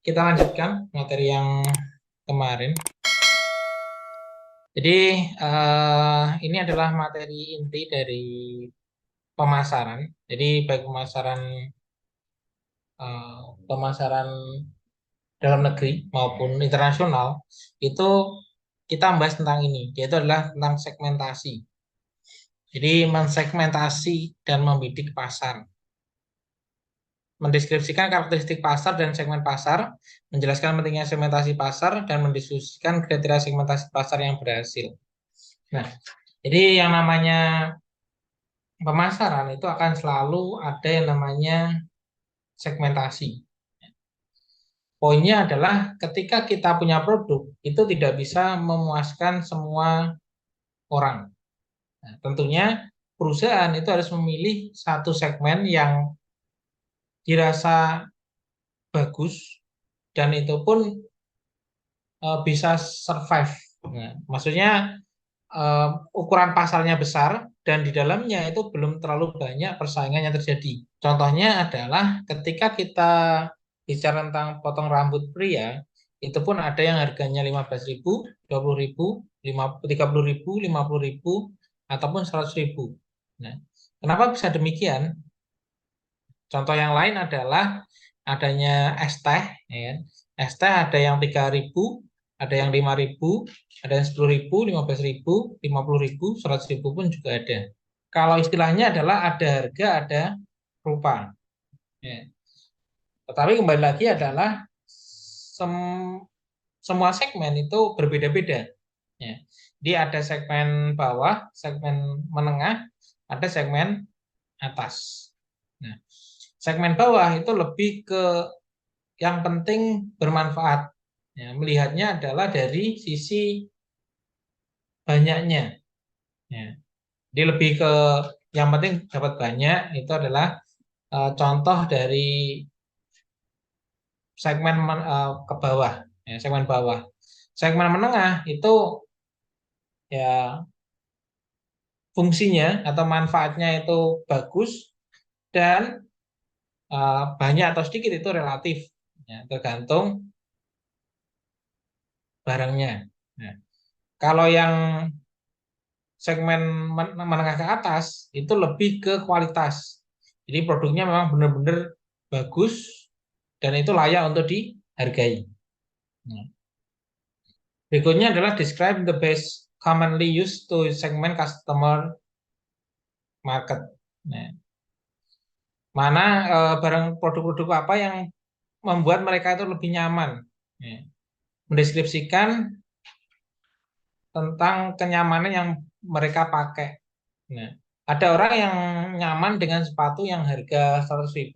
kita lanjutkan materi yang kemarin. Jadi ini adalah materi inti dari pemasaran. Jadi baik pemasaran dalam negeri maupun internasional itu kita membahas tentang ini, yaitu adalah tentang segmentasi. Jadi mensegmentasi dan membidik pasar, mendeskripsikan karakteristik pasar dan segmen pasar, menjelaskan pentingnya segmentasi pasar, dan mendiskusikan kriteria segmentasi pasar yang berhasil. Nah, jadi yang namanya pemasaran itu akan selalu ada yang namanya segmentasi. Poinnya adalah ketika kita punya produk, itu tidak bisa memuaskan semua orang. Nah, tentunya perusahaan itu harus memilih satu segmen yang dirasa bagus dan itu pun bisa survive. Nah, maksudnya ukuran pasarnya besar dan di dalamnya itu belum terlalu banyak persaingan yang terjadi. Contohnya adalah ketika kita bicara tentang potong rambut pria, itu pun ada yang harganya 15.000, 20.000, 30.000, 50.000, ataupun 100.000. Nah, kenapa bisa demikian? Contoh yang lain adalah adanya es teh, ya kan? Es teh ada yang 3.000, ada yang 5.000, ada yang 10.000, 15.000, 50.000, 100.000 pun juga ada. Kalau istilahnya adalah ada harga, ada rupa. Ya. Tetapi kembali lagi adalah semua segmen itu berbeda-beda. Ya. Jadi ada segmen bawah, segmen menengah, ada segmen atas. Nah, segmen bawah itu lebih ke yang penting bermanfaat. Ya, melihatnya adalah dari sisi banyaknya. Ya. Jadi lebih ke yang penting dapat banyak itu adalah contoh dari segmen ke bawah, ya, segmen bawah. Segmen menengah itu ya fungsinya atau manfaatnya itu bagus dan banyak atau sedikit itu relatif, ya, tergantung barangnya. Nah, kalau yang segmen menengah ke atas itu lebih ke kualitas. Jadi produknya memang benar-benar bagus dan itu layak untuk dihargai. Nah, berikutnya adalah describe the best commonly used to segment customer market. Nah, mana barang produk-produk apa yang membuat mereka itu lebih nyaman. Nah, mendeskripsikan tentang kenyamanan yang mereka pakai. Nah, ada orang yang nyaman dengan sepatu yang harga 100.000,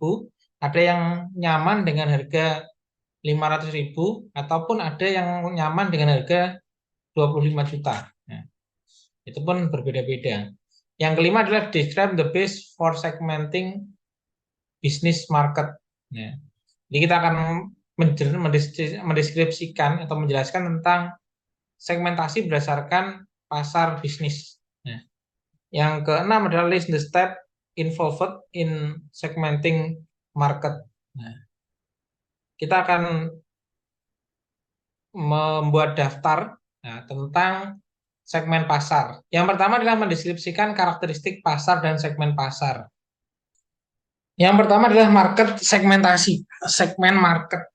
ada yang nyaman dengan harga 500.000, ataupun ada yang nyaman dengan harga 25 juta. Nah, itu pun berbeda-beda. Yang kelima adalah describe the base for segmenting business market. Nah, jadi kita akan mendeskripsikan atau menjelaskan tentang segmentasi berdasarkan pasar bisnis. Nah, yang keenam adalah list the step involved in segmenting market. Nah, kita akan membuat daftar tentang segmen pasar. Yang pertama adalah mendeskripsikan karakteristik pasar dan segmen pasar. Yang pertama adalah market segmentasi, segmen market.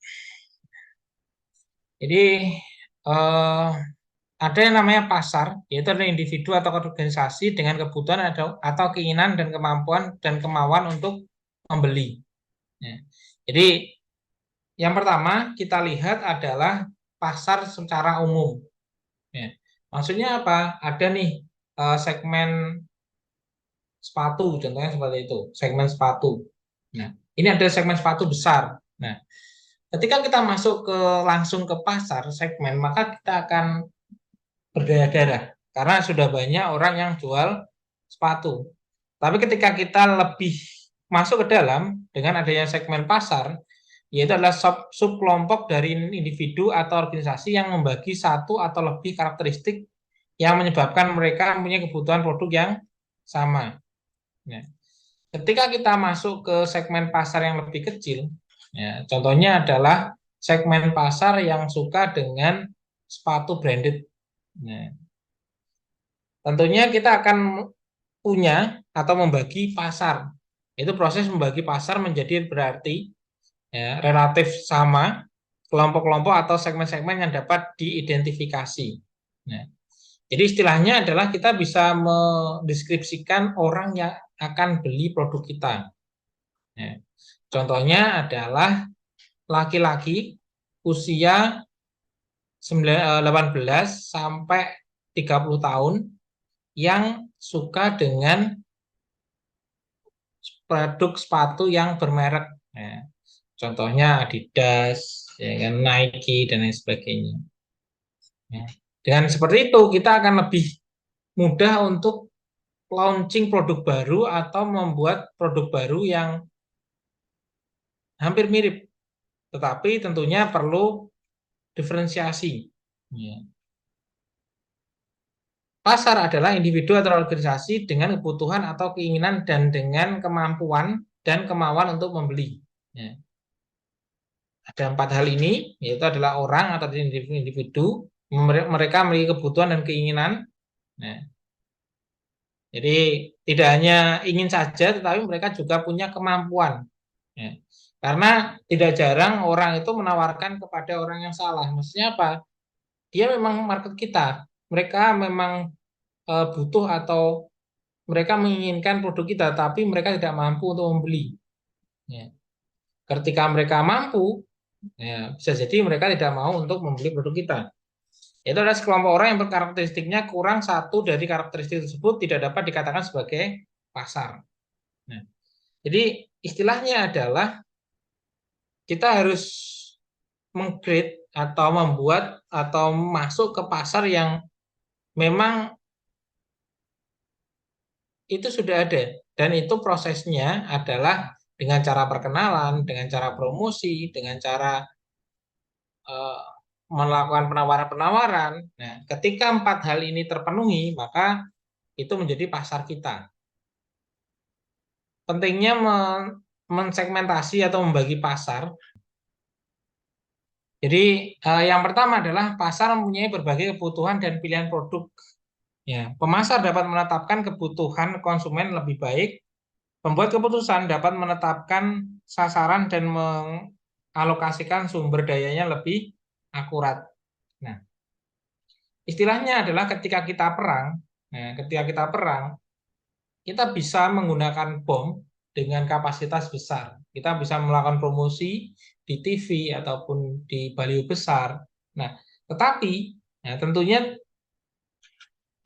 Jadi ada yang namanya pasar, yaitu adalah individu atau organisasi dengan kebutuhan atau keinginan dan kemampuan dan kemauan untuk membeli. Ya. Jadi yang pertama kita lihat adalah pasar secara umum. Ya. Maksudnya apa? Ada nih segmen sepatu, contohnya seperti itu, segmen sepatu. Nah, ini ada segmen sepatu besar. Nah, ketika kita masuk langsung ke pasar segmen, maka kita akan berdarah-darah karena sudah banyak orang yang jual sepatu. Tapi ketika kita lebih masuk ke dalam dengan adanya segmen pasar, yaitu adalah sub kelompok dari individu atau organisasi yang membagi satu atau lebih karakteristik yang menyebabkan mereka mempunyai kebutuhan produk yang sama. Nah, ketika kita masuk ke segmen pasar yang lebih kecil, ya, contohnya adalah segmen pasar yang suka dengan sepatu branded. Nah, tentunya kita akan punya atau membagi pasar. Itu proses membagi pasar menjadi berarti ya, relatif sama kelompok-kelompok atau segmen-segmen yang dapat diidentifikasi. Nah, jadi istilahnya adalah kita bisa mendeskripsikan orang yang akan beli produk kita. Nah, contohnya adalah laki-laki usia 18 sampai 30 tahun yang suka dengan produk sepatu yang bermerek. Nah, contohnya Adidas, ya kan, Nike, dan lain sebagainya. Ya. Dengan seperti itu, kita akan lebih mudah untuk launching produk baru atau membuat produk baru yang hampir mirip, tetapi tentunya perlu diferensiasi. Ya. Pasar adalah individu atau organisasi dengan kebutuhan atau keinginan dan dengan kemampuan dan kemauan untuk membeli. Ya. Ada 4 hal ini, yaitu adalah orang atau individu, mereka memiliki kebutuhan dan keinginan. Nah, jadi tidak hanya ingin saja, tetapi mereka juga punya kemampuan. Ya. Karena tidak jarang orang itu menawarkan kepada orang yang salah. Maksudnya apa? Dia memang market kita. Mereka memang butuh atau mereka menginginkan produk kita, tapi mereka tidak mampu untuk membeli. Ya. Ketika mereka mampu, ya, bisa jadi mereka tidak mau untuk membeli produk kita. Itu adalah sekelompok orang yang berkarakteristiknya kurang satu dari karakteristik tersebut tidak dapat dikatakan sebagai pasar. Nah, jadi istilahnya adalah kita harus mengcreate atau membuat atau masuk ke pasar yang memang itu sudah ada dan itu prosesnya adalah dengan cara perkenalan, dengan cara promosi, dengan cara eh, melakukan penawaran-penawaran. Nah, ketika 4 hal ini terpenuhi, maka itu menjadi pasar kita. Pentingnya mensegmentasi atau membagi pasar. Jadi yang pertama adalah pasar mempunyai berbagai kebutuhan dan pilihan produk. Ya, pemasar dapat menetapkan kebutuhan konsumen lebih baik. Pembuat keputusan dapat menetapkan sasaran dan mengalokasikan sumber dayanya lebih akurat. Nah, istilahnya adalah ketika kita perang, nah, ketika kita perang, kita bisa menggunakan bom dengan kapasitas besar. Kita bisa melakukan promosi di TV ataupun di baliho besar. Nah, tetapi nah, tentunya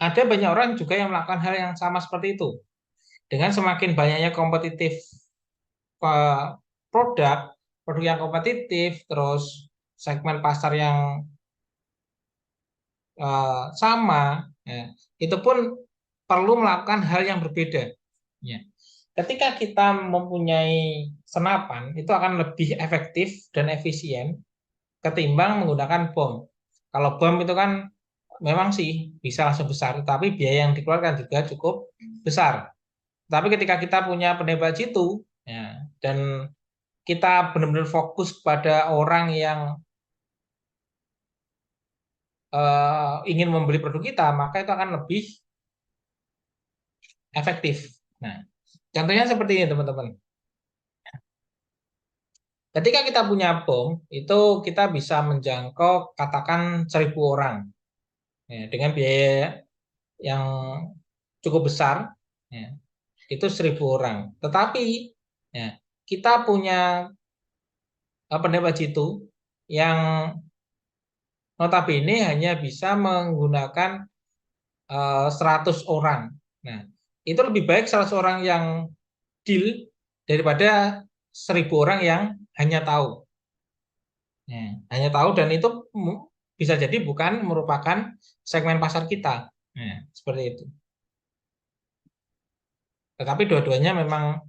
ada banyak orang juga yang melakukan hal yang sama seperti itu. Dengan semakin banyaknya kompetitif produk, produk yang kompetitif, terus segmen pasar yang sama, ya, itu pun perlu melakukan hal yang berbeda. Ya. Ketika kita mempunyai senapan, itu akan lebih efektif dan efisien ketimbang menggunakan bom. Kalau bom itu kan memang sih bisa langsung besar, tapi biaya yang dikeluarkan juga cukup besar. Tapi ketika kita punya penembak jitu, ya, dan kita benar-benar fokus pada orang yang ingin membeli produk kita, maka itu akan lebih efektif. Nah, contohnya seperti ini teman-teman. Ketika kita punya bom, itu kita bisa menjangkau katakan 1.000 orang ya, dengan biaya yang cukup besar, ya, itu 1.000 orang. Tetapi ya, kita punya penembak jitu yang notabene hanya bisa menggunakan 100 orang. Nah, itu lebih baik 100 orang yang deal daripada 1.000 orang yang hanya tahu. Ya, hanya tahu dan itu bisa jadi bukan merupakan segmen pasar kita. Nah, seperti itu. Tetapi dua-duanya memang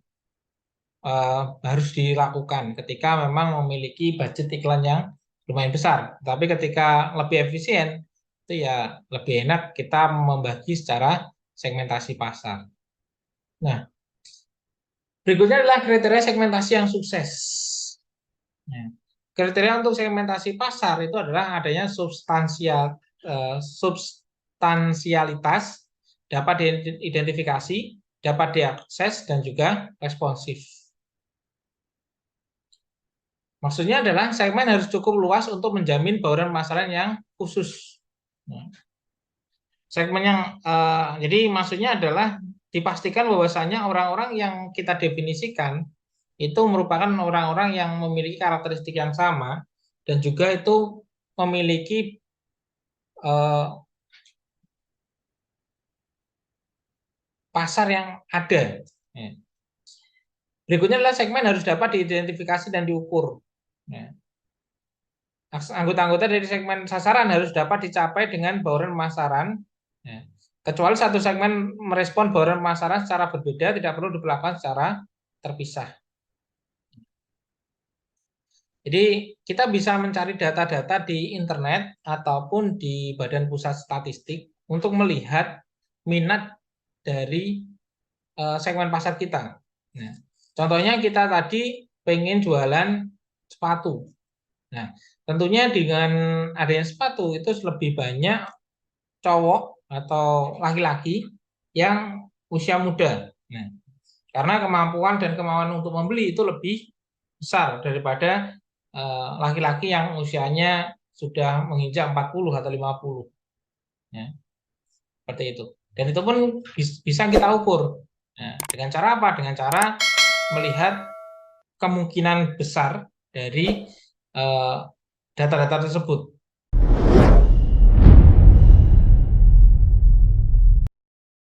harus dilakukan ketika memang memiliki budget iklan yang lumayan besar. Tapi ketika lebih efisien, itu ya lebih enak kita membagi secara segmentasi pasar. Nah, berikutnya adalah kriteria segmentasi yang sukses. Nah, kriteria untuk segmentasi pasar itu adalah adanya substansialitas, dapat diidentifikasi, dapat diakses, dan juga responsif. Maksudnya adalah segmen harus cukup luas untuk menjamin bauran pemasaran yang khusus. Segmen yang jadi maksudnya adalah dipastikan bahwasanya orang-orang yang kita definisikan itu merupakan orang-orang yang memiliki karakteristik yang sama dan juga itu memiliki pasar yang ada. Berikutnya adalah segmen harus dapat diidentifikasi dan diukur. Anggota-anggota dari segmen sasaran harus dapat dicapai dengan bauran pemasaran. Kecuali satu segmen merespon bauran pemasaran secara berbeda, tidak perlu diperlakukan secara terpisah. Jadi kita bisa mencari data-data di internet ataupun di Badan Pusat Statistik untuk melihat minat dari segmen pasar kita. Nah, contohnya kita tadi pengen jualan sepatu. Nah, tentunya dengan adanya sepatu itu lebih banyak cowok atau laki-laki yang usia muda. Nah, karena kemampuan dan kemauan untuk membeli itu lebih besar daripada laki-laki yang usianya sudah menginjak 40 atau 50. Ya, seperti itu. Dan itu pun bisa kita ukur. Nah, dengan cara apa? Dengan cara melihat kemungkinan besar dari data-data tersebut.